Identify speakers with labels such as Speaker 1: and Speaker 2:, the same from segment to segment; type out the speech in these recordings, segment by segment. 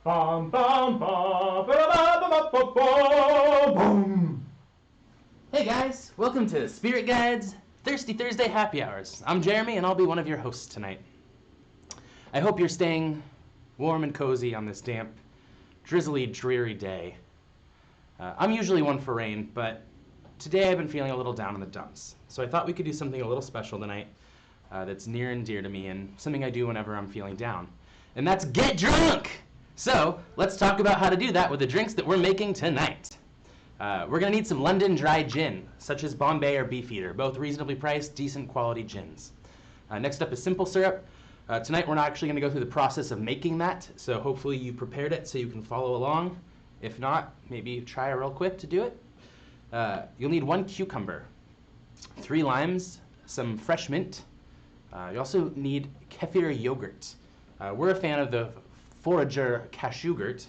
Speaker 1: Bum, bum, bum, ba-da-ba-ba-ba-ba-ba-boom.
Speaker 2: Hey guys, welcome to Spirit Guides Thirsty Thursday Happy Hours. I'm Jeremy and I'll be one of your hosts tonight. I hope you're staying warm and cozy on this damp, drizzly, dreary day. I'm usually one for rain, but today I've been feeling a little down in the dumps. So I thought we could do something a little special tonight that's near and dear to me and something I do whenever I'm feeling down. And that's get drunk! So let's talk about how to do that with the drinks that we're making tonight. We're going to need some London dry gin, such as Bombay or Beefeater, both reasonably priced, decent quality gins. Next up is simple syrup. Tonight we're not actually going to go through the process of making that, so hopefully you prepared it so you can follow along. If not, maybe try real quick to do it. You'll need 1 cucumber, 3 limes, some fresh mint. You also need kefir yogurt. We're a fan of the Forager cashew yogurt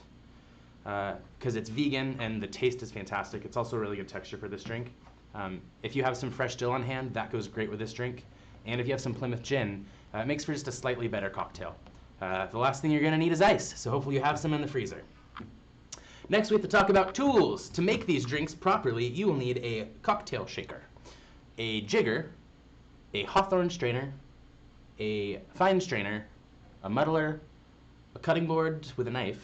Speaker 2: because it's vegan and the taste is fantastic. It's also a really good texture for this drink. If you have some fresh dill on hand, that goes great with this drink. And if you have some Plymouth gin, it makes for just a slightly better cocktail. The last thing you're going to need is ice, so hopefully you have some in the freezer. Next, we have to talk about tools. To make these drinks properly, you will need a cocktail shaker, a jigger, a hawthorn strainer, a fine strainer, a muddler, a cutting board with a knife,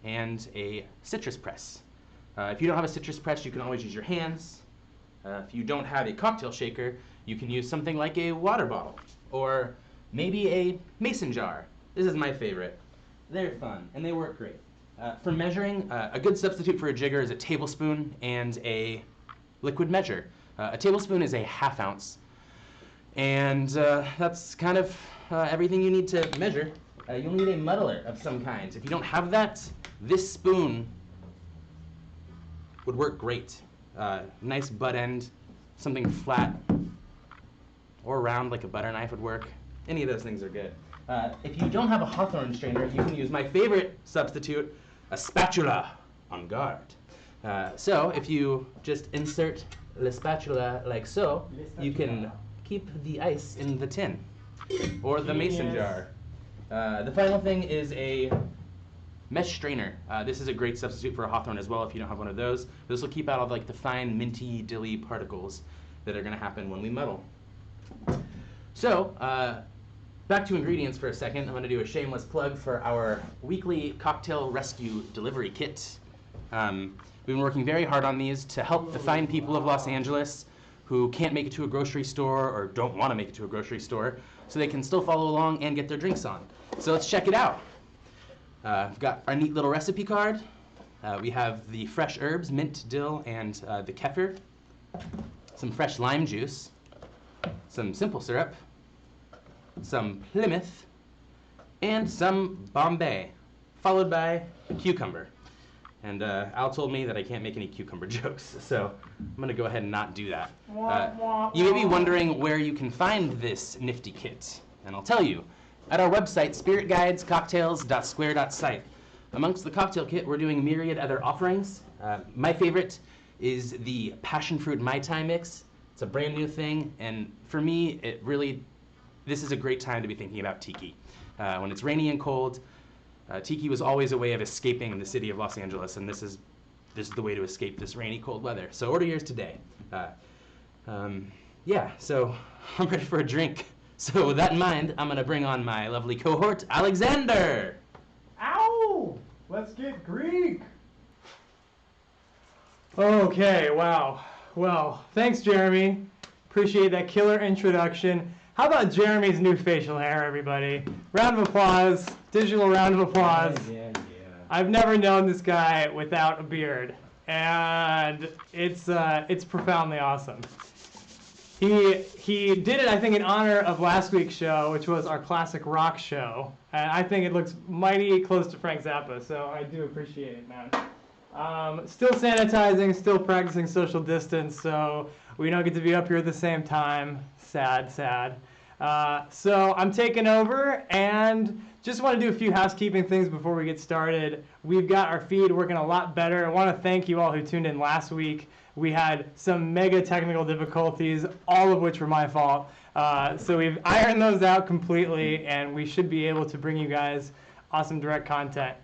Speaker 2: and a citrus press. If you don't have a citrus press, you can always use your hands. If you don't have a cocktail shaker, you can use something like a water bottle, or maybe a mason jar. This is my favorite. They're fun, and they work great. For measuring, a good substitute for a jigger is a tablespoon and a liquid measure. A tablespoon is a ½ ounce, and that's kind of everything you need to measure. You'll need a muddler of some kind. If you don't have that, this spoon would work great. Nice butt end, something flat or round like a butter knife would work. Any of those things are good. If you don't have a hawthorn strainer, you can use my favorite substitute, a spatula on guard. So if you just insert the spatula like so, you can keep the ice in the tin or the mason jar. The final thing is a mesh strainer. This is a great substitute for a hawthorn as well if you don't have one of those. This will keep out all like the fine minty dilly particles that are going to happen when we muddle. So back to ingredients for a second. I'm going to do a shameless plug for our weekly cocktail rescue delivery kit. We've been working very hard on these to help the fine people of Los Angeles who can't make it to a grocery store or don't want to make it to a grocery store, so they can still follow along and get their drinks on. So let's check it out. We've got our neat little recipe card. We have the fresh herbs, mint, dill, and the kefir, some fresh lime juice, some simple syrup, some Plymouth, and some Bombay, followed by a cucumber. And Al told me that I can't make any cucumber jokes, so I'm going to go ahead and not do that. You may be wondering where you can find this nifty kit, and I'll tell you. At our website, spiritguidescocktails.square.site. Amongst the cocktail kit, we're doing myriad other offerings. My favorite is the passion fruit Mai Tai mix. It's a brand new thing, and for me, this is a great time to be thinking about tiki. When it's rainy and cold, tiki was always a way of escaping the city of Los Angeles, and this is the way to escape this rainy, cold weather. So order yours today. Yeah, so I'm ready for a drink. So with that in mind, I'm going to bring on my lovely cohort, Alexander.
Speaker 1: Ow! Let's get Greek! Okay, wow. Well, thanks, Jeremy. Appreciate that killer introduction. How about Jeremy's new facial hair, everybody? Round of applause. Digital round of applause.
Speaker 2: Yeah.
Speaker 1: I've never known this guy without a beard, and it's profoundly awesome. He did it, I think, in honor of last week's show, which was our classic rock show, and I think it looks mighty close to Frank Zappa, so I do appreciate it, man. Still sanitizing, still practicing social distance, so we don't get to be up here at the same time. Sad. So I'm taking over, and just want to do a few housekeeping things before we get started. We've got our feed working a lot better. I want to thank you all who tuned in last week. We had some mega technical difficulties, all of which were my fault. So we've ironed those out completely, and we should be able to bring you guys awesome direct content.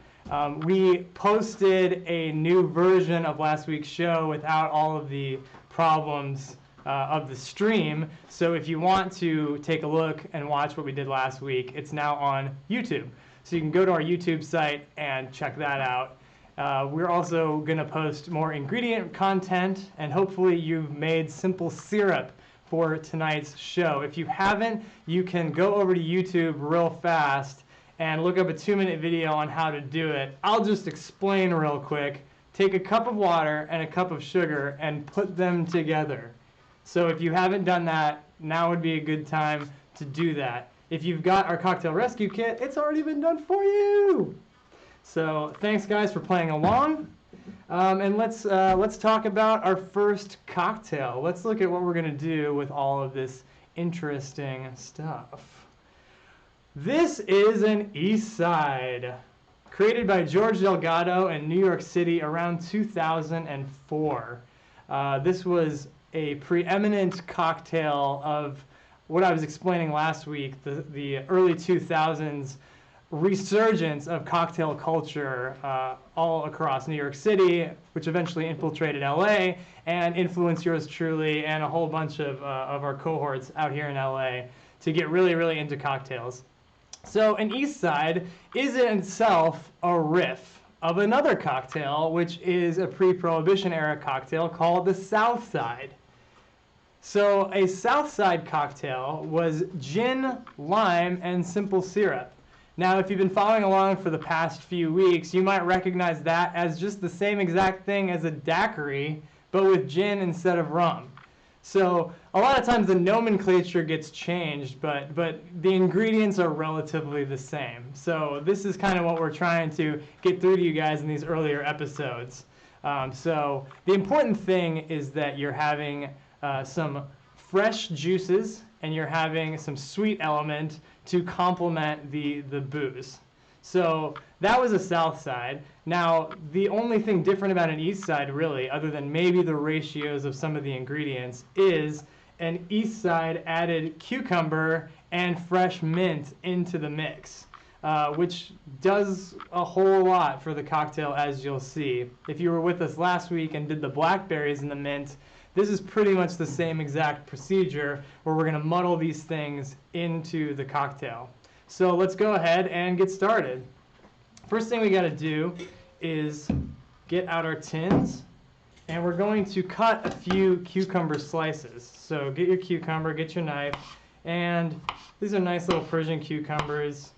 Speaker 1: We posted a new version of last week's show without all of the problems of the stream. So if you want to take a look and watch what we did last week, it's now on YouTube. So you can go to our YouTube site and check that out. We're also going to post more ingredient content, and hopefully you've made simple syrup for tonight's show. If you haven't, you can go over to YouTube real fast and look up a 2-minute video on how to do it. I'll just explain real quick. Take a cup of water and a cup of sugar and put them together. So if you haven't done that, now would be a good time to do that. If you've got our cocktail rescue kit, it's already been done for you. So thanks guys for playing along. And let's talk about our first cocktail. Let's look at what we're gonna do with all of this interesting stuff. This is an East Side, created by George Delgado in New York City around 2004. This was a preeminent cocktail of what I was explaining last week, the early 2000s resurgence of cocktail culture all across New York City, which eventually infiltrated LA and influenced yours truly and a whole bunch of our cohorts out here in LA to get really, really into cocktails. So an East Side is in itself a riff of another cocktail, which is a pre-Prohibition era cocktail called the South Side. So a South Side cocktail was gin, lime, and simple syrup. Now, if you've been following along for the past few weeks, you might recognize that as just the same exact thing as a daiquiri, but with gin instead of rum. So a lot of times the nomenclature gets changed, but the ingredients are relatively the same. So this is kind of what we're trying to get through to you guys in these earlier episodes. So the important thing is that you're having some fresh juices and you're having some sweet element to complement the booze. So that was a South Side. Now, the only thing different about an East Side, really, other than maybe the ratios of some of the ingredients, is an East Side added cucumber and fresh mint into the mix, which does a whole lot for the cocktail, as you'll see. If you were with us last week and did the blackberries and the mint, this is pretty much the same exact procedure where we're going to muddle these things into the cocktail. So let's go ahead and get started. First thing we got to do is get out our tins, and we're going to cut a few cucumber slices. So get your cucumber, get your knife, and these are nice little Persian cucumbers.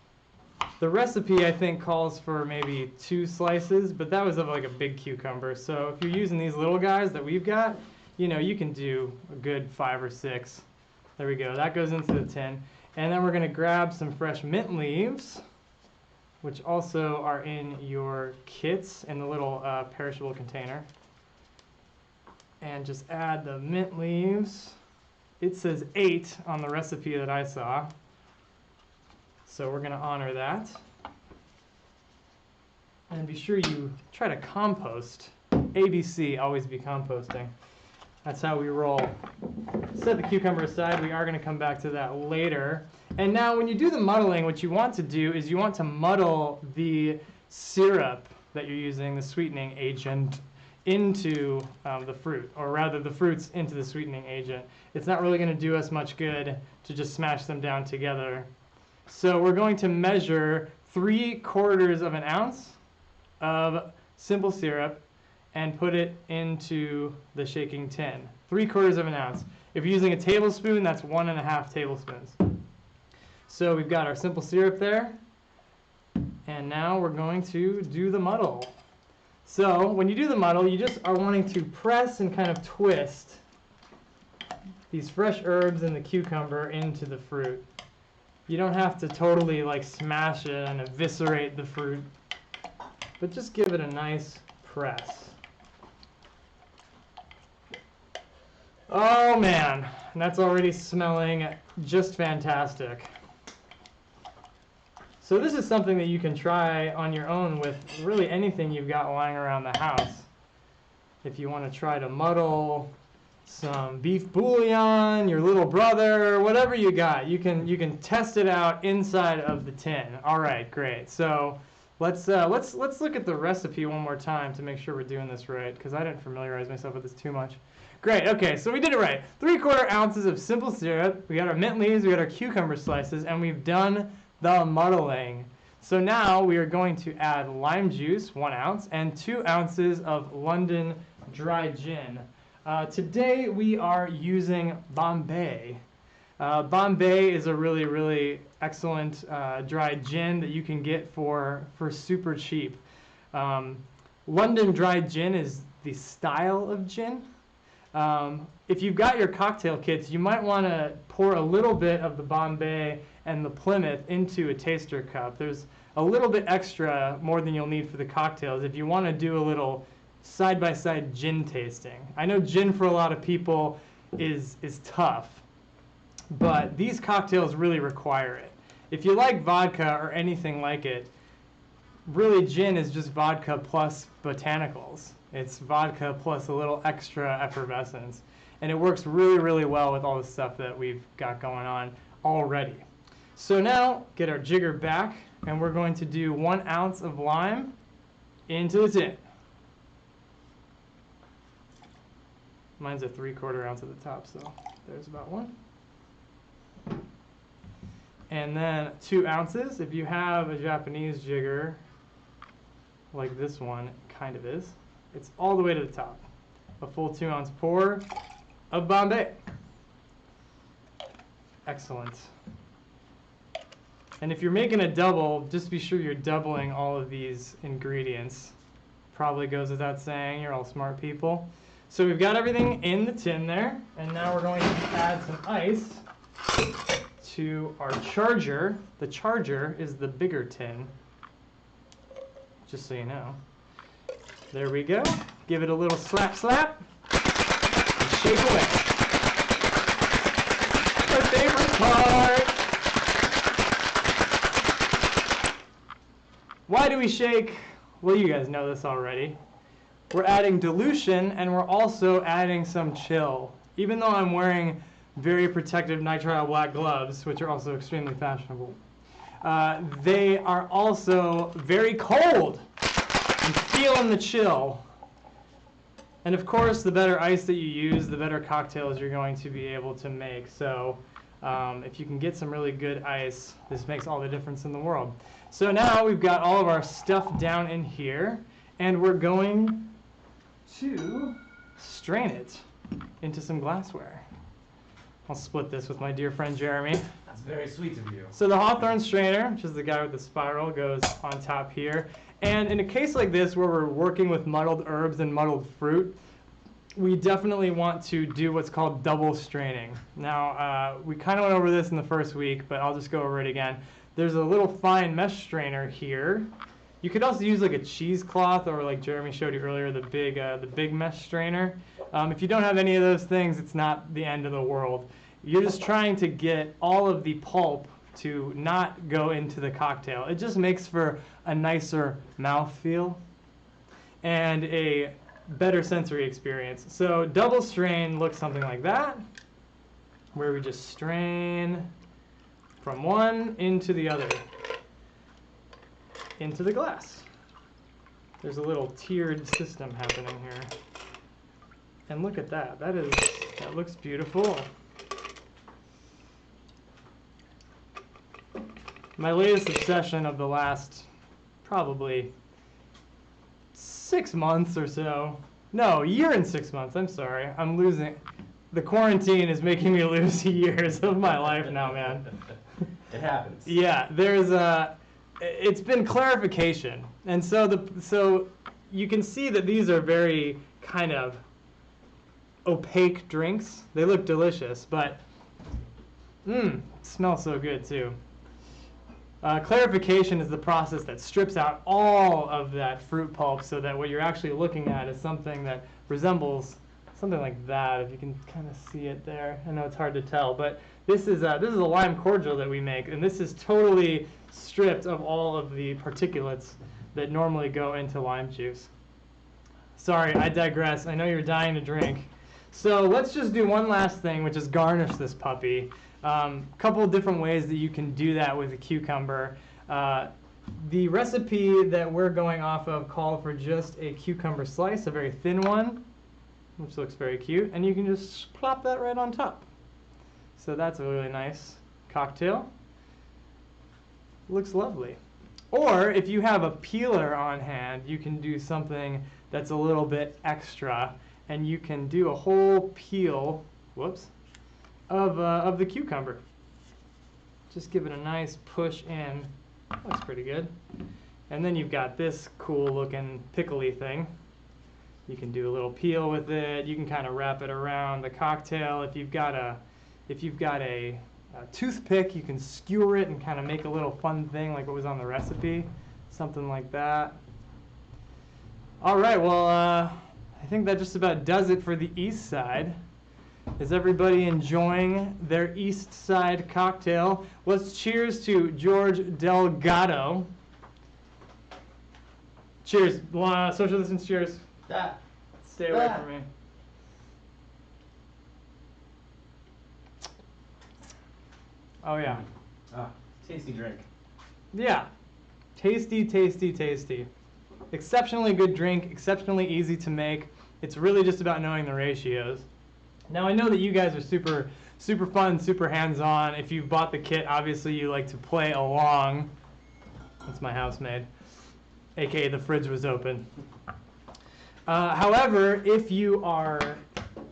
Speaker 1: The recipe, I think, calls for maybe 2 slices, but that was of like a big cucumber. So if you're using these little guys that we've got, you know, you can do a good 5 or 6. There we go. That goes into the tin. And then we're going to grab some fresh mint leaves, which also are in your kits in the little perishable container. And just add the mint leaves. It says 8 on the recipe that I saw. So we're going to honor that. And be sure you try to compost. ABC, always be composting. That's how we roll. Set the cucumber aside. We are going to come back to that later. And now when you do the muddling, what you want to do is you want to muddle the syrup that you're using, the sweetening agent, into the fruit, or rather the fruits into the sweetening agent. It's not really going to do us much good to just smash them down together. So we're going to measure 3/4 of an ounce of simple syrup and put it into the shaking tin. 3/4 of an ounce. If you're using a tablespoon, that's 1.5 tablespoons. So we've got our simple syrup there, and now we're going to do the muddle. So when you do the muddle, you just are wanting to press and kind of twist these fresh herbs and the cucumber into the fruit. You don't have to totally like smash it and eviscerate the fruit, but just give it a nice press. Oh man, and that's already smelling just fantastic. So this is something that you can try on your own with really anything you've got lying around the house. If you want to try to muddle some beef bouillon, your little brother, whatever you got, you can test it out inside of the tin. All right, great. So Let's look at the recipe one more time to make sure we're doing this right, because I didn't familiarize myself with this too much. Great, okay, so we did it right. 3/4 ounces of simple syrup, we got our mint leaves, we got our cucumber slices, and we've done the muddling. So now we are going to add lime juice, 1 ounce, and 2 ounces of London dry gin. Today we are using Bombay. Bombay is a really, really excellent dry gin that you can get for super cheap. London dry gin is the style of gin. If you've got your cocktail kits, you might want to pour a little bit of the Bombay and the Plymouth into a taster cup. There's a little bit extra, more than you'll need for the cocktails, if you want to do a little side-by-side gin tasting. I know gin for a lot of people is tough, but these cocktails really require it. If you like vodka or anything like it, really gin is just vodka plus botanicals. It's vodka plus a little extra effervescence. And it works really, really well with all the stuff that we've got going on already. So now, get our jigger back, and we're going to do 1 ounce of lime into the tin. Mine's a 3/4 ounce at the top, so there's about 1. And then 2 ounces. If you have a Japanese jigger, like this one, it kind of is, it's all the way to the top. A full 2 ounce pour of Bombay. Excellent. And if you're making a double, just be sure you're doubling all of these ingredients. Probably goes without saying, you're all smart people. So we've got everything in the tin there, and now we're going to add some ice to our charger. The charger is the bigger tin, just so you know. There we go. Give it a little slap slap, and shake away. My favorite part. Why do we shake? Well, you guys know this already. We're adding dilution, and we're also adding some chill. Even though I'm wearing very protective nitrile black gloves, which are also extremely fashionable, they are also very cold. I'm feeling the chill. And of course, the better ice that you use, the better cocktails you're going to be able to make. So if you can get some really good ice, this makes all the difference in the world. So now we've got all of our stuff down in here, and we're going to strain it into some glassware. I'll split this with my dear friend Jeremy.
Speaker 2: That's very sweet of you.
Speaker 1: So the Hawthorne strainer, which is the guy with the spiral, goes on top here. And in a case like this where we're working with muddled herbs and muddled fruit, we definitely want to do what's called double straining. Now, we kind of went over this in the first week, but I'll just go over it again. There's a little fine mesh strainer here. You could also use like a cheesecloth, or like Jeremy showed you earlier, the big mesh strainer. If you don't have any of those things, it's not the end of the world. You're just trying to get all of the pulp to not go into the cocktail. It just makes for a nicer mouthfeel and a better sensory experience. So double strain looks something like that, where we just strain from one into the other, into the glass. There's a little tiered system happening here. And look at that. That looks beautiful. My latest obsession of the last probably 6 months or so. No, a year and 6 months. I'm sorry. I'm losing. The quarantine is making me lose years of my life now, man.
Speaker 2: It happens.
Speaker 1: Yeah, it's been clarification. And so you can see that these are very kind of opaque drinks. They look delicious, but smell so good too. Clarification is the process that strips out all of that fruit pulp so that what you're actually looking at is something that resembles something like that, if you can kind of see it there. I know it's hard to tell, but this is a lime cordial that we make, and this is totally stripped of all of the particulates that normally go into lime juice. Sorry, I digress. I know you're dying to drink. So let's just do one last thing, which is garnish this puppy. Couple of different ways that you can do that with a cucumber. The recipe that we're going off of called for just a cucumber slice, a very thin one, which looks very cute, and you can just plop that right on top. So that's a really nice cocktail. Looks lovely. Or if you have a peeler on hand, you can do something that's a little bit extra, and you can do a whole peel, of the cucumber. Just give it a nice push in. Looks pretty good. And then you've got this cool looking pickly thing. You can do a little peel with it. You can kind of wrap it around the cocktail. If you've got a toothpick, you can skewer it and kind of make a little fun thing like what was on the recipe. Something like that. All right, well, I think that just about does it for the East Side. Is everybody enjoying their East Side cocktail? Let's cheers to George Delgado. Cheers. Social distance cheers. Stay away from me. Oh, yeah.
Speaker 2: Tasty drink.
Speaker 1: Yeah. Tasty, tasty, tasty. Exceptionally good drink, exceptionally easy to make. It's really just about knowing the ratios. Now, I know that you guys are super fun, super hands-on. If you've bought the kit, obviously you like to play along. That's my housemaid, aka the fridge was open. However, if you are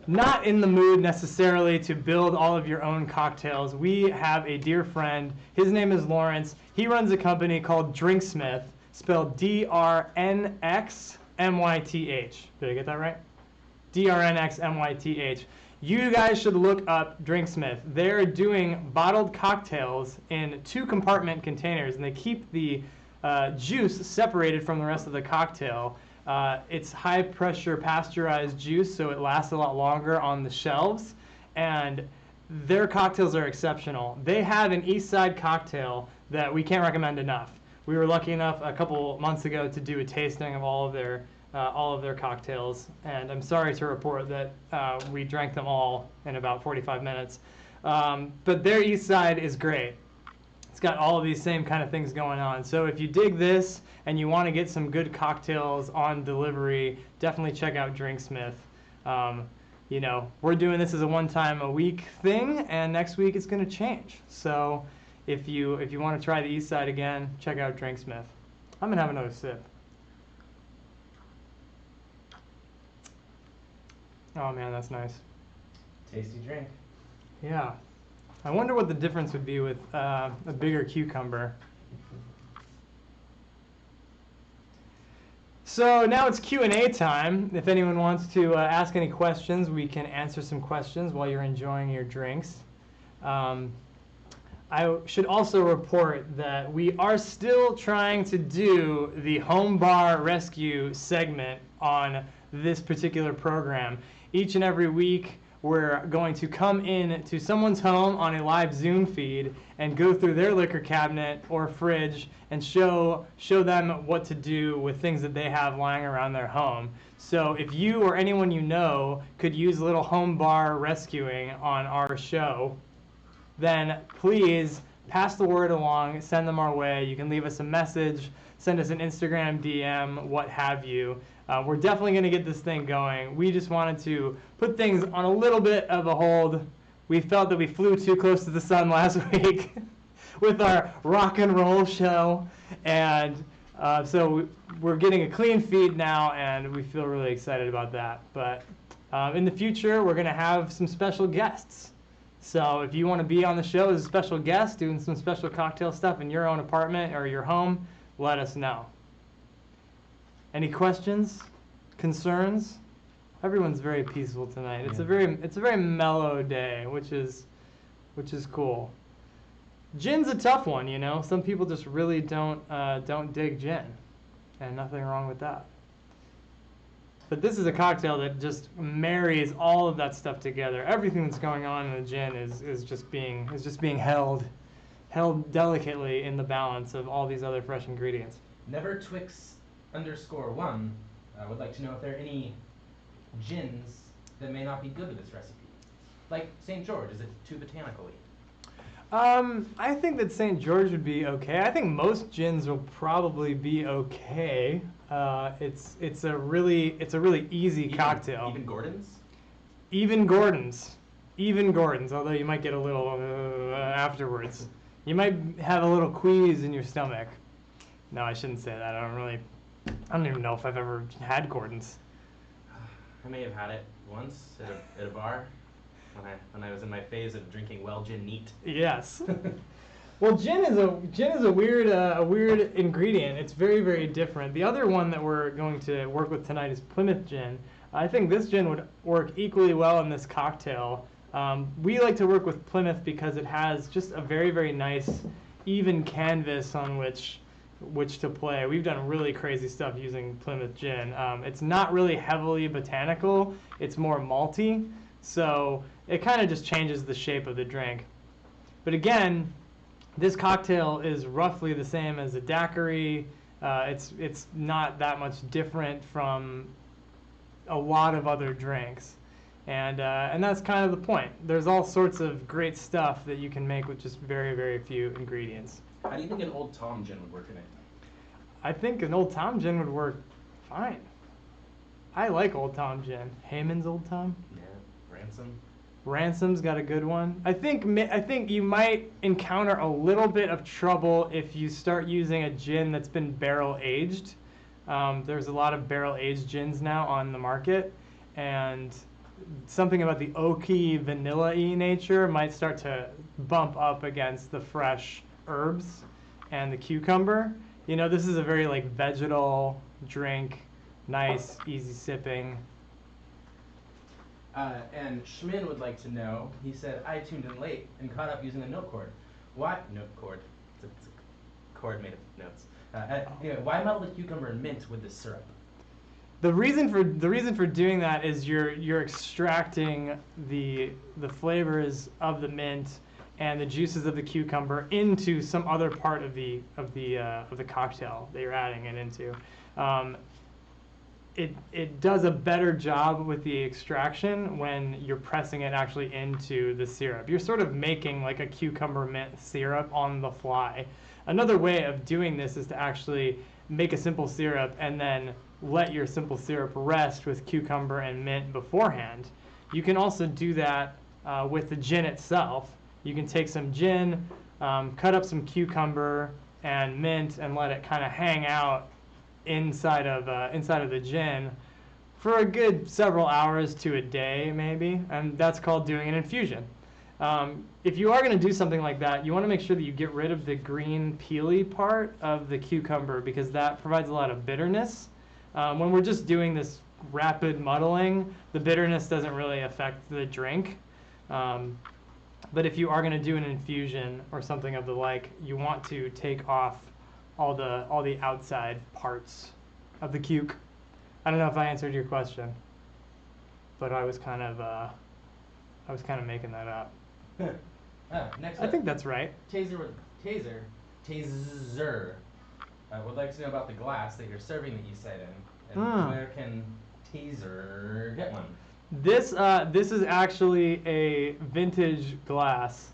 Speaker 1: not in the mood necessarily to build all of your own cocktails, we have a dear friend. His name is Lawrence. He runs a company called Drinksmith, spelled D-R-N-X-M-Y-T-H. Did I get that right? D-R-N-X-M-Y-T-H. You guys should look up Drinksmith. They're doing bottled cocktails in 2-compartment containers, and they keep the juice separated from the rest of the cocktail. It's high-pressure pasteurized juice, so it lasts a lot longer on the shelves, and their cocktails are exceptional. They have an East Side cocktail that we can't recommend enough. We were lucky enough a couple months ago to do a tasting of all of their cocktails, and I'm sorry to report that we drank them all in about 45 minutes. But their East Side is great. It's got all of these same kind of things going on. So if you dig this and you want to get some good cocktails on delivery, definitely check out Drinksmith. You know, we're doing this as a one-time-a-week thing, and next week it's going to change. So if you want to try the East Side again, check out Drinksmith. I'm going to have another sip. Oh man, that's nice.
Speaker 2: Tasty drink.
Speaker 1: Yeah. I wonder what the difference would be with a bigger cucumber. So now it's Q&A time. If anyone wants to ask any questions, we can answer some questions while you're enjoying your drinks. I should also report that we are still trying to do the home bar rescue segment on this particular program. Each and every week, we're going to come in to someone's home on a live Zoom feed and go through their liquor cabinet or fridge and show them what to do with things that they have lying around their home. So if you or anyone you know could use a little home bar rescuing on our show, then please pass the word along, send them our way. You can leave us a message, send us an Instagram DM, what have you. We're definitely going to get this thing going. We just wanted to put things on a little bit of a hold. We felt that we flew too close to the sun last week with our rock and roll show. And so we're getting a clean feed now, and we feel really excited about that. But in the future, we're going to have some special guests. So if you want to be on the show as a special guest, doing some special cocktail stuff in your own apartment or your home, let us know. Any questions? Concerns? Everyone's very peaceful tonight. It's a very mellow day, which is cool. Gin's a tough one, you know. Some people just really don't dig gin, and nothing wrong with that. But this is a cocktail that just marries all of that stuff together. Everything that's going on in the gin is just being held delicately in the balance of all these other fresh ingredients.
Speaker 2: Never Twix_1 would like to know if there are any gins that may not be good with this recipe. Like St. George, is it too botanical-y?
Speaker 1: I think that St. George would be okay. I think most gins will probably be okay. It's a really easy cocktail.
Speaker 2: Even Gordon's?
Speaker 1: Even Gordon's. Even Gordon's, although you might get a little afterwards. You might have a little quease in your stomach. No, I shouldn't say that. I don't even know if I've ever had Gordon's.
Speaker 2: I may have had it once at a bar when I was in my phase of drinking well gin neat.
Speaker 1: Yes. Well, gin is a weird ingredient. It's very, very different. The other one that we're going to work with tonight is Plymouth gin. I think this gin would work equally well in this cocktail. We like to work with Plymouth because it has just a very, very nice, even canvas on which to play. We've done really crazy stuff using Plymouth gin. It's not really heavily botanical. It's more malty, so it kind of just changes the shape of the drink. But again, this cocktail is roughly the same as a daiquiri. It's not that much different from a lot of other drinks. And that's kind of the point. There's all sorts of great stuff that you can make with just very, very few ingredients.
Speaker 2: How do you think an Old Tom gin would work in it?
Speaker 1: I think an Old Tom gin would work fine. I like Old Tom gin. Heyman's Old Tom?
Speaker 2: Yeah, Ransom.
Speaker 1: Ransom's got a good one. I think you might encounter a little bit of trouble if you start using a gin that's been barrel aged. There's a lot of barrel aged gins now on the market, and something about the oaky, vanilla-y nature might start to bump up against the fresh herbs and the cucumber. You know, this is a very like vegetal drink, nice, easy sipping.
Speaker 2: And Schmin would like to know, he said, I tuned in late and caught up using a note cord. Why? Note cord. It's a cord made of notes. Anyway, why muddle the cucumber and mint with this syrup?
Speaker 1: The reason for doing that is you're extracting the flavors of the mint and the juices of the cucumber into some other part of the cocktail that you're adding it into. It does a better job with the extraction when you're pressing it actually into the syrup. You're sort of making like a cucumber mint syrup on the fly. Another way of doing this is to actually make a simple syrup and then let your simple syrup rest with cucumber and mint beforehand. You can also do that with the gin itself. You can take some gin, cut up some cucumber and mint, and let it kind of hang out inside of the gin for a good several hours to a day, maybe, and that's called doing an infusion. If you are going to do something like that, you want to make sure that you get rid of the green peely part of the cucumber because that provides a lot of bitterness. When we're just doing this rapid muddling, the bitterness doesn't really affect the drink. But if you are going to do an infusion or something of the like, you want to take off all the outside parts of the cuke. I don't know if I answered your question, but I was kind of making that up.
Speaker 2: Next
Speaker 1: I
Speaker 2: up,
Speaker 1: think that's right.
Speaker 2: Taser would like to know about the glass that you're serving the East Side in, and where can Taser get one?
Speaker 1: This is actually a vintage glass.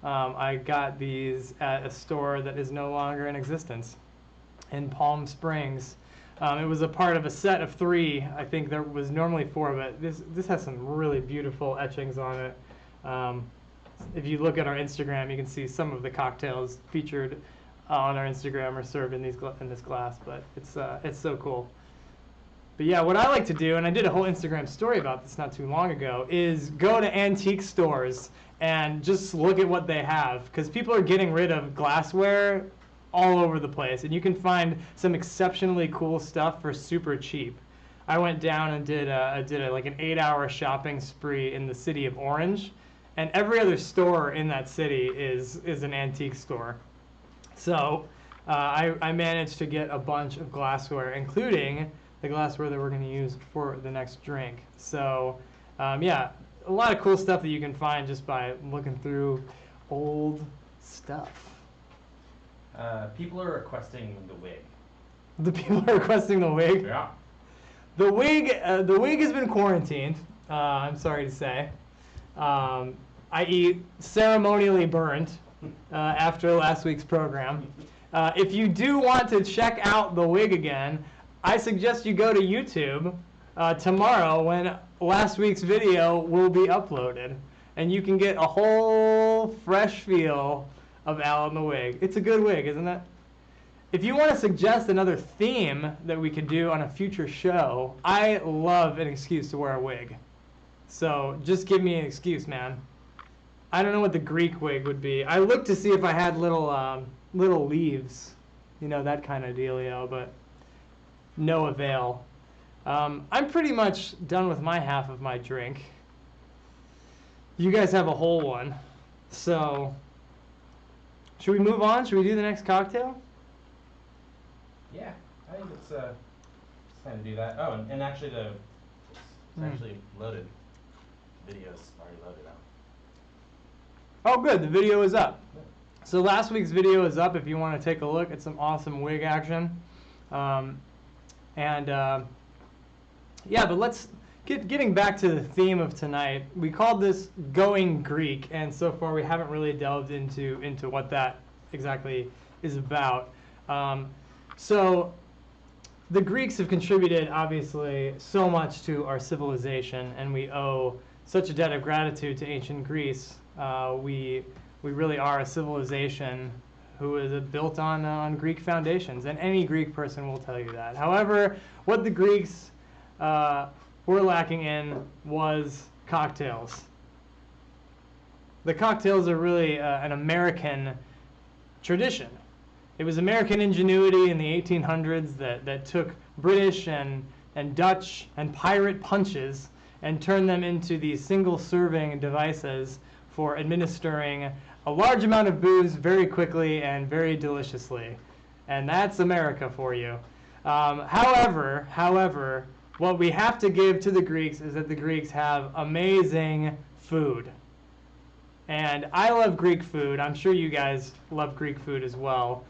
Speaker 1: I got these at a store that is no longer in existence in Palm Springs. It was a part of a set of 3. I think there was normally 4, but this has some really beautiful etchings on it. If you look at our Instagram, you can see some of the cocktails featured on our Instagram are served in this glass, but it's so cool. But yeah, what I like to do, and I did a whole Instagram story about this not too long ago, is go to antique stores and just look at what they have, because people are getting rid of glassware all over the place, and you can find some exceptionally cool stuff for super cheap. I went down and did like an 8-hour shopping spree in the city of Orange, and every other store in that city is an antique store. So I managed to get a bunch of glassware, including the glassware that we're going to use for the next drink. So yeah, a lot of cool stuff that you can find just by looking through old stuff.
Speaker 2: People are requesting the wig.
Speaker 1: The people are requesting the wig?
Speaker 2: Yeah.
Speaker 1: The wig has been quarantined, I'm sorry to say, i.e. ceremonially burned after last week's program. If you do want to check out the wig again, I suggest you go to YouTube tomorrow when last week's video will be uploaded. And you can get a whole fresh feel of Al in the wig. It's a good wig, isn't it? If you want to suggest another theme that we could do on a future show, I love an excuse to wear a wig. So just give me an excuse, man. I don't know what the Greek wig would be. I looked to see if I had little leaves, you know, that kind of dealio, but no avail. I'm pretty much done with my half of my drink. You guys have a whole one. So, should we move on? Should we do the next cocktail?
Speaker 2: Yeah, I think it's time to do that. Oh, and actually it's actually loaded. Video's already loaded out.
Speaker 1: Oh, good. The video is up. So last week's video is up if you want to take a look at some awesome wig action. Yeah, but let's getting back to the theme of tonight. We called this Going Greek, and so far we haven't really delved into what that exactly is about. So the Greeks have contributed, obviously, so much to our civilization, and we owe such a debt of gratitude to ancient Greece. We really are a civilization who is built on Greek foundations, and any Greek person will tell you that. However, what the Greeks were lacking in was cocktails. The cocktails are really an American tradition. It was American ingenuity in the 1800s that took British and Dutch and pirate punches and turned them into these single-serving devices for administering a large amount of booze very quickly and very deliciously. And that's America for you. However, what we have to give to the Greeks is that the Greeks have amazing food. And I love Greek food. I'm sure you guys love Greek food as well.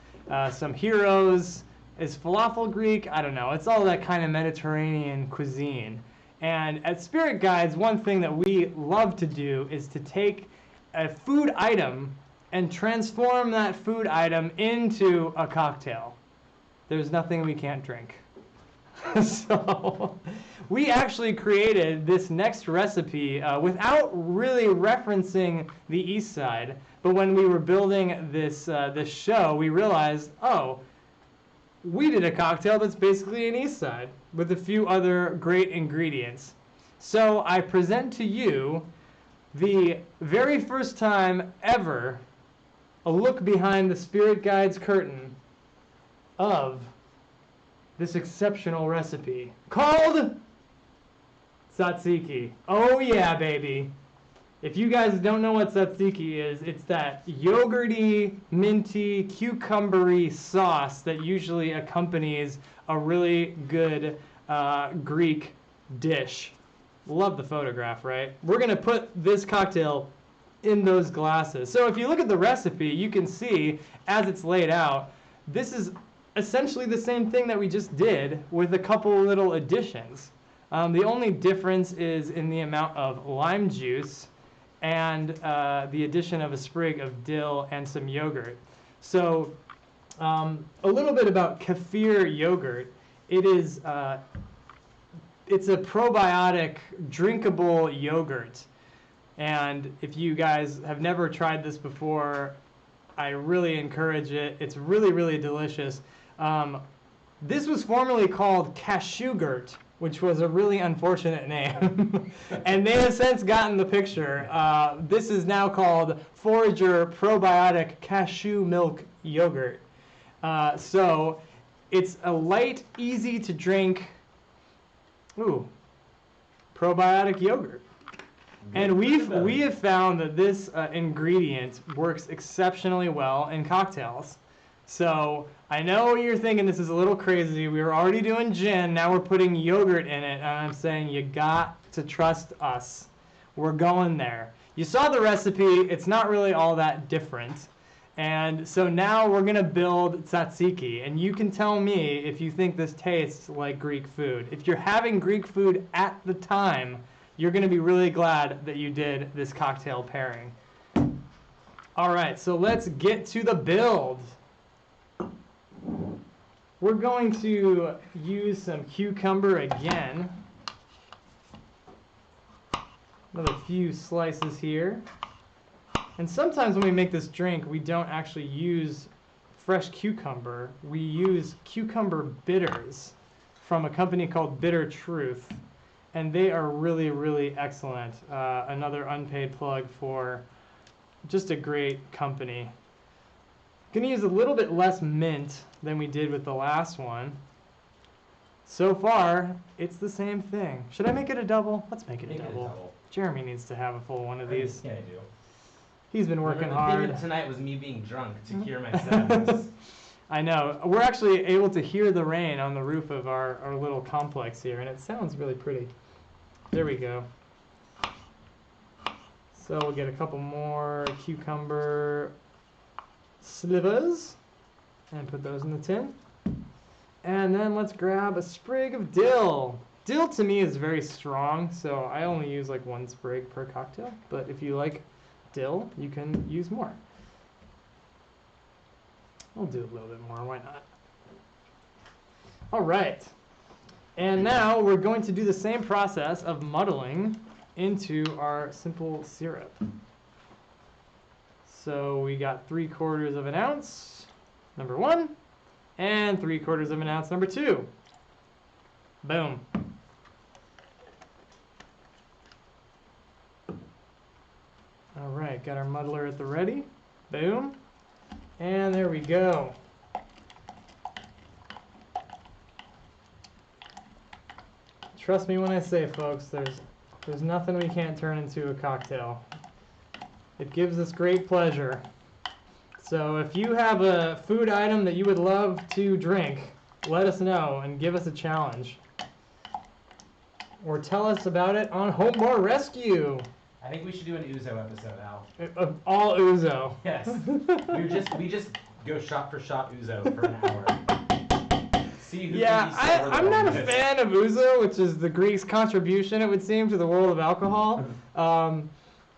Speaker 1: Some heroes. Is falafel Greek? I don't know. It's all that kind of Mediterranean cuisine. And at Spirit Guides, one thing that we love to do is to take a food item and transform that food item into a cocktail. There's nothing we can't drink. So we actually created this next recipe without really referencing the East Side. But when we were building this show, we realized, oh, we did a cocktail that's basically an East Side with a few other great ingredients. So I present to you the very first time ever a look behind the Spirit Guides curtain of this exceptional recipe called Tzatziki. Oh yeah, baby. If you guys don't know what tzatziki is, it's that yogurty, minty, cucumbery sauce that usually accompanies a really good Greek dish. Love the photograph, right? We're going to put this cocktail in those glasses. So if you look at the recipe, you can see, as it's laid out, this is essentially the same thing that we just did with a couple little additions. The only difference is in the amount of lime juice and the addition of a sprig of dill and some yogurt. So a little bit about kefir yogurt. It's a probiotic drinkable yogurt. And if you guys have never tried this before, I really encourage it. It's really, really delicious. This was formerly called cashewgurt, which was a really unfortunate name. And they have since gotten the picture. This is now called Forager Probiotic Cashew Milk Yogurt. So it's a light, easy to drink, probiotic yogurt. And we have found that this ingredient works exceptionally well in cocktails. So I know you're thinking this is a little crazy. We were already doing gin. Now we're putting yogurt in it. And I'm saying you got to trust us. We're going there. You saw the recipe. It's not really all that different. And so now we're going to build tzatziki. And you can tell me if you think this tastes like Greek food. If you're having Greek food at the time, you're going to be really glad that you did this cocktail pairing. All right, so let's get to the build. We're going to use some cucumber again. Another few slices here. And sometimes when we make this drink, we don't actually use fresh cucumber. We use cucumber bitters from a company called Bitter Truth. And they are really, really excellent. Another unpaid plug for just a great company. Gonna use a little bit less mint than we did with the last one. So far, it's the same thing. Should I make it a double? Let's make it a double. Jeremy needs to have a full one of these.
Speaker 2: Yeah, I do.
Speaker 1: He's been working hard.
Speaker 2: The theme of tonight was me being drunk to cure my sadness.
Speaker 1: I know. We're actually able to hear the rain on the roof of our little complex here, and it sounds really pretty. There we go. So we'll get a couple more cucumber slivers and put those in the tin. And then let's grab a sprig of dill. Dill to me is very strong, so I only use like 1 sprig per cocktail. But if you like dill, you can use more. I'll do a little bit more, why not? All right. And now we're going to do the same process of muddling into our simple syrup. So we got 3/4 of an ounce, number 1, and 3/4 of an ounce, number 2. Boom. All right, got our muddler at the ready. Boom. And there we go. Trust me when I say, folks, there's nothing we can't turn into a cocktail. It gives us great pleasure. So if you have a food item that you would love to drink, let us know and give us a challenge. Or tell us about it on Home Bar Rescue.
Speaker 2: I think we should do an Ouzo episode, Al.
Speaker 1: All Ouzo.
Speaker 2: Yes. we just go shot for shot Ouzo for an hour. See who
Speaker 1: Yeah,
Speaker 2: can be
Speaker 1: I'm not a fan of Ouzo, which is the Greeks' contribution, it would seem, to the world of alcohol.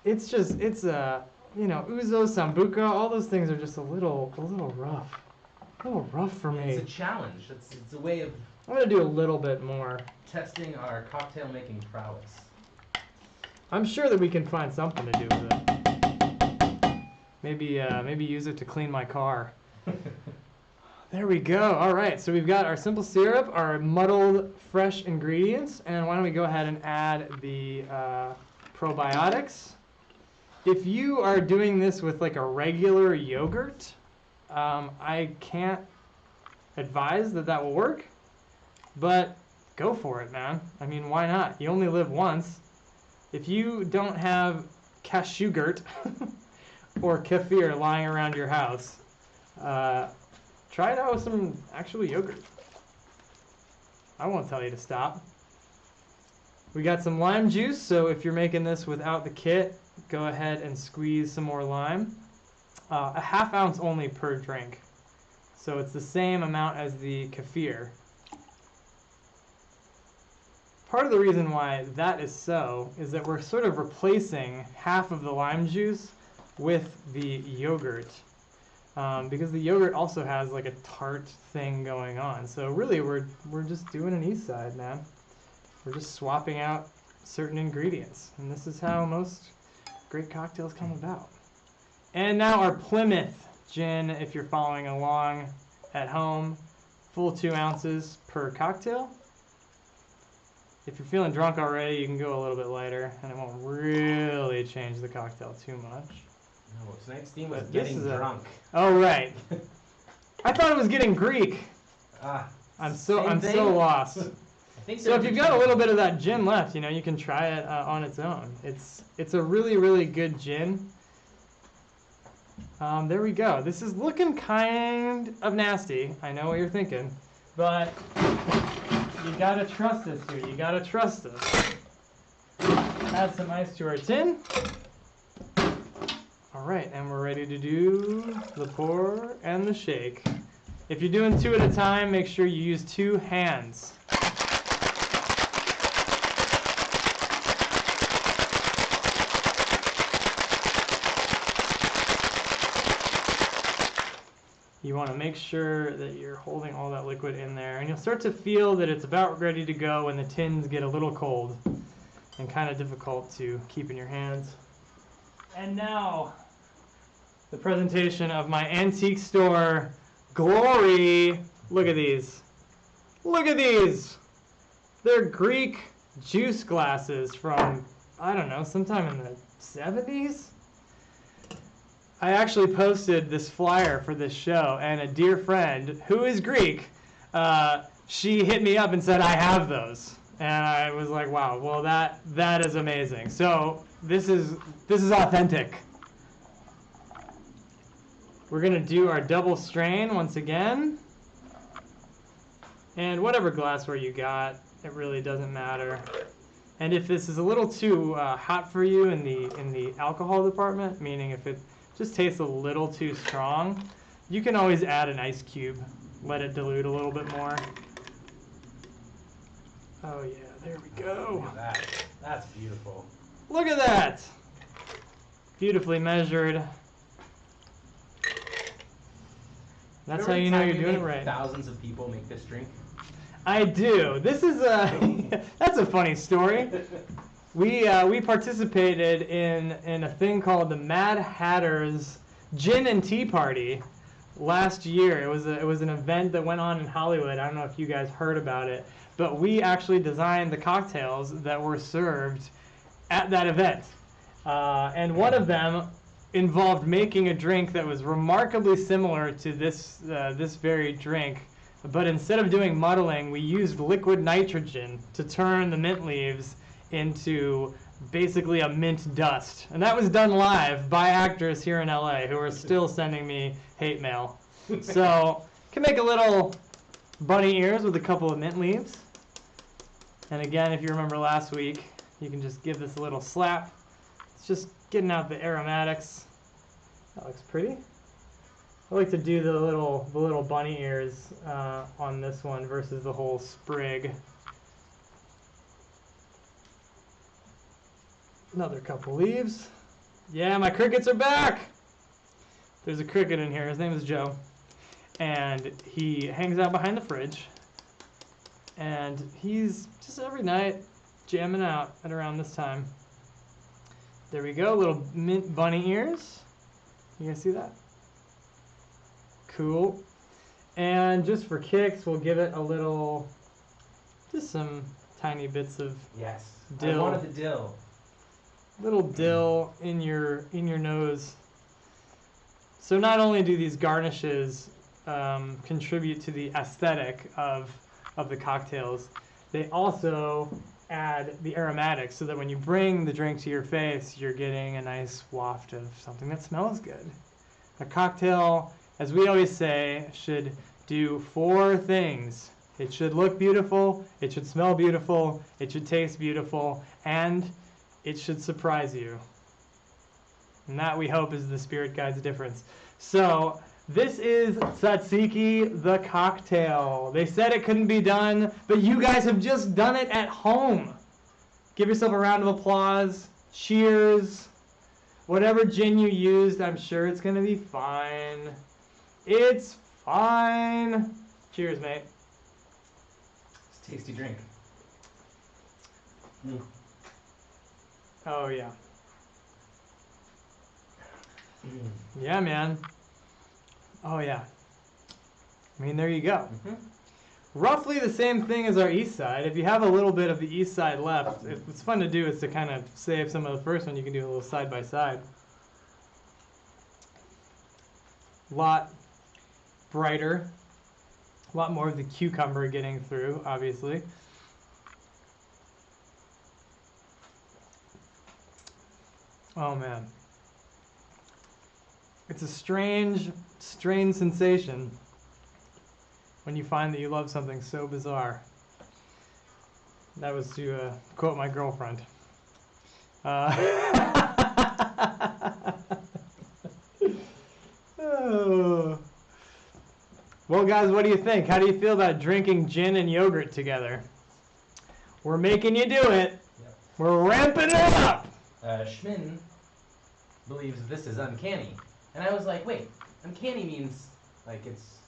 Speaker 1: It's Ouzo, Sambuca, all those things are just a little rough. A little rough for me.
Speaker 2: It's a challenge. It's a way of
Speaker 1: I'm going to do a little bit more.
Speaker 2: Testing our cocktail making prowess.
Speaker 1: I'm sure that we can find something to do with it. Maybe use it to clean my car. There we go. All right, so we've got our simple syrup, our muddled fresh ingredients, and why don't we go ahead and add the probiotics. If you are doing this with like a regular yogurt, I can't advise that will work, but go for it, man. I mean, why not? You only live once. If you don't have cashew-gurt or kefir lying around your house, try it out with some actual yogurt. I won't tell you to stop. We got some lime juice, so if you're making this without the kit, go ahead and squeeze some more lime. A ½ ounce only per drink. So it's the same amount as the kefir. Part of the reason why that is so is that we're sort of replacing half of the lime juice with the yogurt. Because the yogurt also has like a tart thing going on. So really we're just doing an east side, man. We're just swapping out certain ingredients. And this is how most great cocktails come about. And now our Plymouth gin, if you're following along at home, full 2 ounces per cocktail. If you're feeling drunk already, you can go a little bit lighter, and it won't really change the cocktail too much.
Speaker 2: No, tonight's theme was getting drunk.
Speaker 1: Oh, right. I thought it was getting Greek. I'm so lost. So if you've got a little bit of that gin left, you can try it on its own. It's a really, really good gin. There we go. This is looking kind of nasty. I know what you're thinking, but you gotta trust us here. You gotta trust us. Add some ice to our tin. All right, and we're ready to do the pour and the shake. If you're doing 2 at a time, make sure you use 2 hands. You want to make sure that you're holding all that liquid in there. And you'll start to feel that it's about ready to go when the tins get a little cold and kind of difficult to keep in your hands. And now, the presentation of my antique store glory. Look at these. Look at these. They're Greek juice glasses from, I don't know, sometime in the 70s? I actually posted this flyer for this show, and a dear friend, who is Greek, she hit me up and said, I have those. And I was like, wow, well that is amazing. So this is authentic. We're gonna do our double strain once again. And whatever glassware you got, it really doesn't matter. And if this is a little too hot for you in the alcohol department, meaning if it just tastes a little too strong, you can always add an ice cube. Let it dilute a little bit more. Oh yeah, there we go.
Speaker 2: Look at that. That's beautiful.
Speaker 1: Look at that! Beautifully measured. That's how you know you're doing it right.
Speaker 2: Thousands of people make this drink.
Speaker 1: I do. This is that's a funny story. We participated in a thing called the Mad Hatter's Gin and Tea Party last year. It was an event that went on in Hollywood. I don't know if you guys heard about it, but we actually designed the cocktails that were served at that event. And one of them involved making a drink that was remarkably similar to this very drink. But instead of doing muddling, we used liquid nitrogen to turn the mint leaves into basically a mint dust. And that was done live by actors here in LA who are still sending me hate mail. So, can make a little bunny ears with a couple of mint leaves. And again, if you remember last week, you can just give this a little slap. It's just getting out the aromatics. That looks pretty. I like to do the little bunny ears on this one versus the whole sprig. Another couple leaves. Yeah, my crickets are back! There's a cricket in here. His name is Joe. And he hangs out behind the fridge. And he's just every night jamming out at around this time. There we go, little mint bunny ears. You guys see that? Cool. And just for kicks, we'll give it a little, just some tiny bits of dill.
Speaker 2: I wanted the dill.
Speaker 1: Little dill in your nose. So not only do these garnishes contribute to the aesthetic of the cocktails, they also add the aromatics so that when you bring the drink to your face, you're getting a nice waft of something that smells good. A cocktail, as we always say, should do 4 things. It should look beautiful, it should smell beautiful, it should taste beautiful, and it should surprise you. And that, we hope, is the Spirit Guide's difference. So, this is Tzatziki, the cocktail. They said it couldn't be done, but you guys have just done it at home. Give yourself a round of applause. Cheers. Whatever gin you used, I'm sure it's going to be fine. It's fine. Cheers, mate.
Speaker 2: It's a tasty drink. Mm.
Speaker 1: Oh, yeah.
Speaker 2: Mm.
Speaker 1: Yeah, man. Oh, yeah. I mean, there you go.
Speaker 2: Mm-hmm.
Speaker 1: Roughly the same thing as our east side. If you have a little bit of the east side left, what's fun to do is to kind of save some of the first one. You can do a little side by side. A lot brighter. A lot more of the cucumber getting through, obviously. Oh, man. It's a strange sensation when you find that you love something so bizarre. That was to quote my girlfriend. Oh. Well, guys, what do you think? How do you feel about drinking gin and yogurt together? We're making you do it.
Speaker 2: Yep.
Speaker 1: We're ramping it up.
Speaker 2: Schmin believes this is uncanny. And I was like, wait, uncanny means it's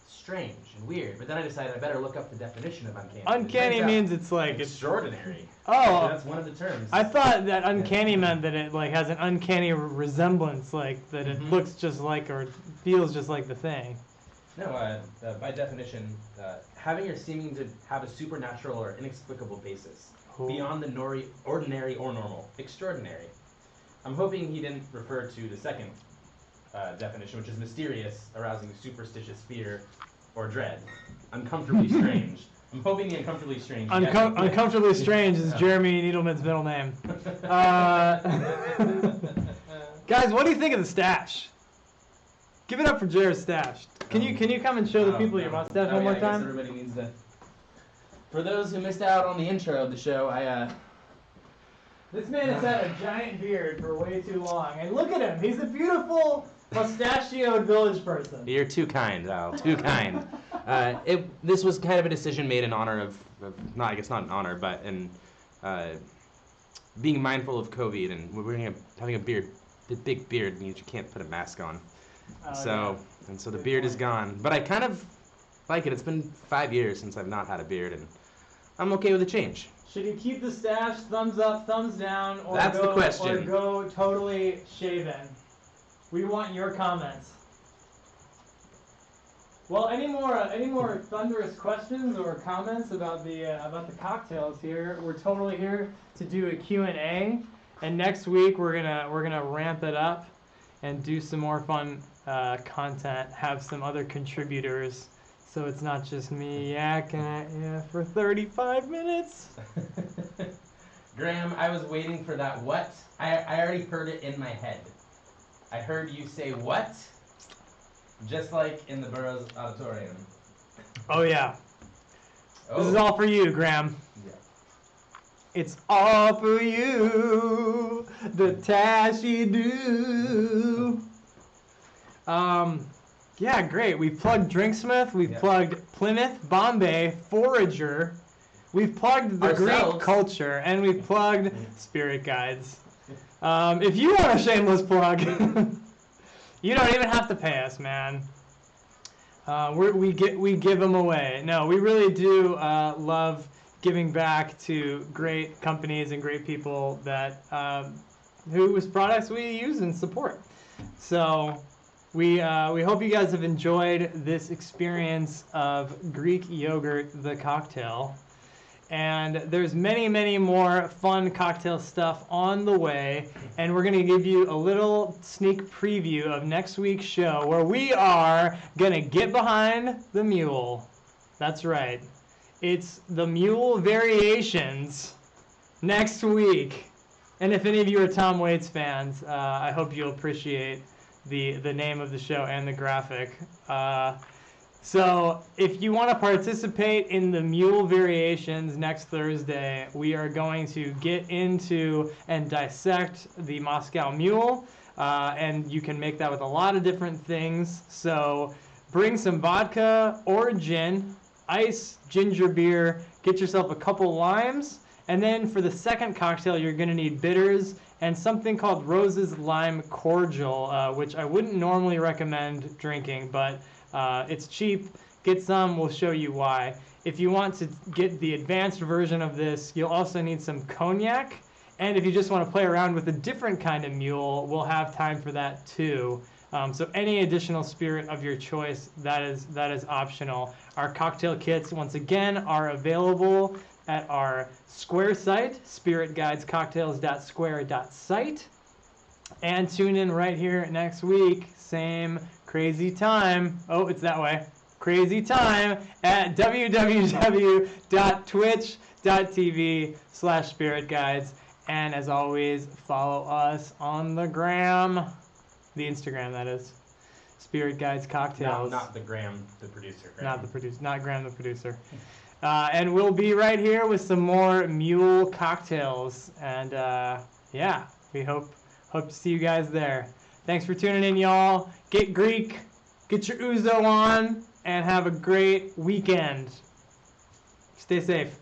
Speaker 2: strange and weird. But then I decided I better look up the definition of uncanny.
Speaker 1: Uncanny means it's like
Speaker 2: extraordinary.
Speaker 1: Oh,
Speaker 2: that's one of the terms.
Speaker 1: I thought that uncanny meant that it like has an uncanny resemblance, like that it looks just like or feels just like the thing.
Speaker 2: No, by definition, having or seeming to have a supernatural or inexplicable basis, beyond the ordinary or normal, extraordinary. I'm hoping he didn't refer to the second definition, which is mysterious, arousing superstitious fear or dread. Uncomfortably strange. I'm hoping the uncomfortably strange.
Speaker 1: Uncomfortably strange is Jeremy Needleman's middle name. Guys, what do you think of the stash? Give it up for Jared's stash. Can you come and show the people your mustache one more time?
Speaker 2: I guess everybody needs to. For those who missed out on the intro of the show,
Speaker 1: This man has had a giant beard for way too long, and look at him. He's a beautiful mustachioed village person.
Speaker 2: You're too kind, Al. Too kind. This was kind of a decision made in honor of not in honor, but in being mindful of COVID, and having a beard. The big beard means you can't put a mask on. So the beard is gone. But I kind of like it. It's been 5 years since I've not had a beard, and I'm okay with the change.
Speaker 1: Should you keep the stash, thumbs up, thumbs down, or
Speaker 2: That's the question.
Speaker 1: Or go totally shaven? We want your comments. Well, any more thunderous questions or comments about the cocktails here? We're totally here to do a Q&A, and next week we're gonna ramp it up and do some more fun content. Have some other contributors. So it's not just me yakking at you for 35 minutes.
Speaker 2: Graham, I was waiting for that what. I already heard it in my head. I heard you say what, just like in the Burroughs Auditorium.
Speaker 1: Oh yeah. Oh. This is all for you, Graham.
Speaker 2: Yeah.
Speaker 1: It's all for you, the task you do. Yeah, great. We've plugged Drinksmith, we've plugged Plymouth, Bombay, Forager, we've plugged the Greek culture, and we've plugged Spirit Guides. If you want a shameless plug, you don't even have to pay us, man. We give them away. No, we really do love giving back to great companies and great people that whose products we use and support. So. We hope you guys have enjoyed this experience of Greek yogurt, the cocktail. And there's many, many more fun cocktail stuff on the way. And we're going to give you a little sneak preview of next week's show where we are going to get behind the mule. That's right. It's the Mule Variations next week. And if any of you are Tom Waits fans, I hope you'll appreciate the name of the show and the graphic. So if you want to participate in the Mule Variations next Thursday, we are going to get into and dissect the Moscow Mule, and you can make that with a lot of different things. So bring some vodka or gin, ice, ginger beer, get yourself a couple limes, and then for the second cocktail you're going to need bitters and something called Rose's Lime Cordial, which I wouldn't normally recommend drinking, but it's cheap. Get some, we'll show you why. If you want to get the advanced version of this, you'll also need some cognac. And if you just want to play around with a different kind of mule, we'll have time for that too. So any additional spirit of your choice, that is optional. Our cocktail kits, once again, are available at our Square site, spiritguidescocktails.square.site. And tune in right here next week, same crazy time. Oh, it's that way. Crazy time at www.twitch.tv/spiritguides. And as always, follow us on the gram, the Instagram, that is. Spirit Guides Cocktails.
Speaker 2: Not the Graham, the producer. Graham.
Speaker 1: Not the producer. Not Graham, the producer. And we'll be right here with some more mule cocktails. And yeah, we hope to see you guys there. Thanks for tuning in, y'all. Get Greek, get your ouzo on, and have a great weekend. Stay safe.